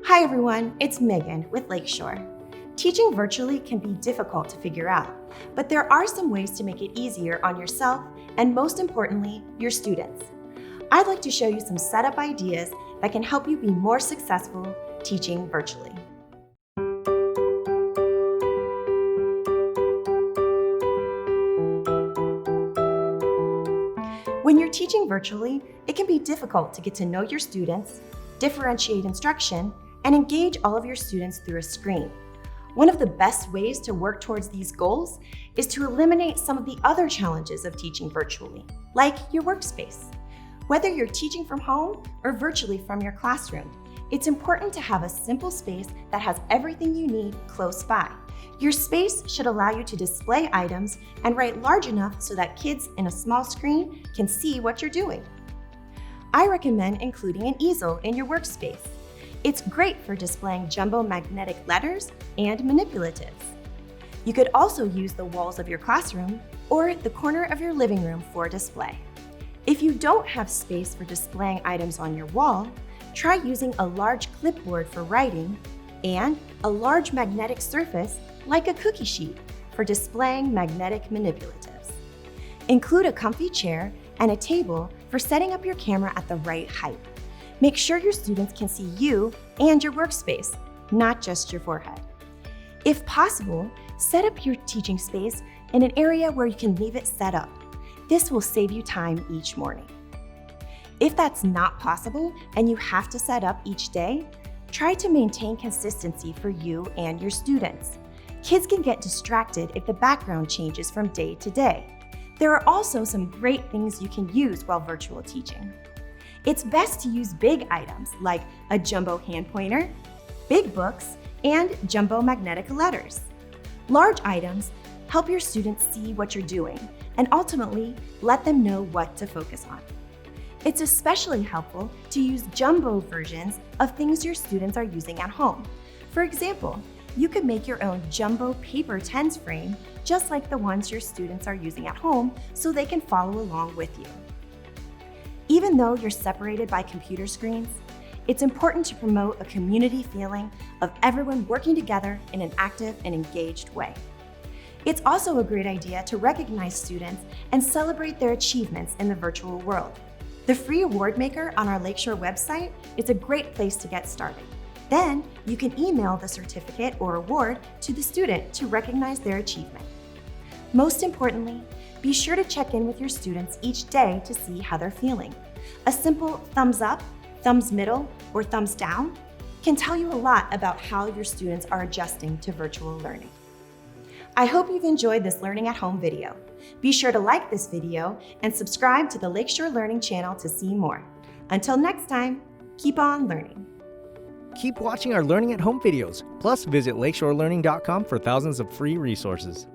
Hi everyone, it's Meghan with Lakeshore. Teaching virtually can be difficult to figure out, but there are some ways to make it easier on yourself and, most importantly, your students. I'd like to show you some setup ideas that can help you be more successful teaching virtually. When you're teaching virtually, it can be difficult to get to know your students, differentiate instruction, and engage all of your students through a screen. One of the best ways to work towards these goals is to eliminate some of the other challenges of teaching virtually, like your workspace. Whether you're teaching from home or virtually from your classroom, it's important to have a simple space that has everything you need close by. Your space should allow you to display items and write large enough so that kids in a small screen can see what you're doing. I recommend including an easel in your workspace. It's great for displaying jumbo magnetic letters and manipulatives. You could also use the walls of your classroom or the corner of your living room for display. If you don't have space for displaying items on your wall, try using a large clipboard for writing and a large magnetic surface like a cookie sheet for displaying magnetic manipulatives. Include a comfy chair and a table for setting up your camera at the right height. Make sure your students can see you and your workspace, not just your forehead. If possible, set up your teaching space in an area where you can leave it set up. This will save you time each morning. If that's not possible and you have to set up each day, try to maintain consistency for you and your students. Kids can get distracted if the background changes from day to day. There are also some great things you can use while virtual teaching. It's best to use big items like a jumbo hand pointer, big books, and jumbo magnetic letters. Large items help your students see what you're doing and ultimately let them know what to focus on. It's especially helpful to use jumbo versions of things your students are using at home. For example, you could make your own jumbo paper tens frame just like the ones your students are using at home so they can follow along with you. Even though you're separated by computer screens, it's important to promote a community feeling of everyone working together in an active and engaged way. It's also a great idea to recognize students and celebrate their achievements in the virtual world. The free award maker on our Lakeshore website is a great place to get started. Then you can email the certificate or award to the student to recognize their achievement. Most importantly, be sure to check in with your students each day to see how they're feeling. A simple thumbs up, thumbs middle, or thumbs down can tell you a lot about how your students are adjusting to virtual learning. I hope you've enjoyed this Learning at Home video. Be sure to like this video and subscribe to the Lakeshore Learning channel to see more. Until next time, keep on learning. Keep watching our Learning at Home videos. Plus, visit lakeshorelearning.com for thousands of free resources.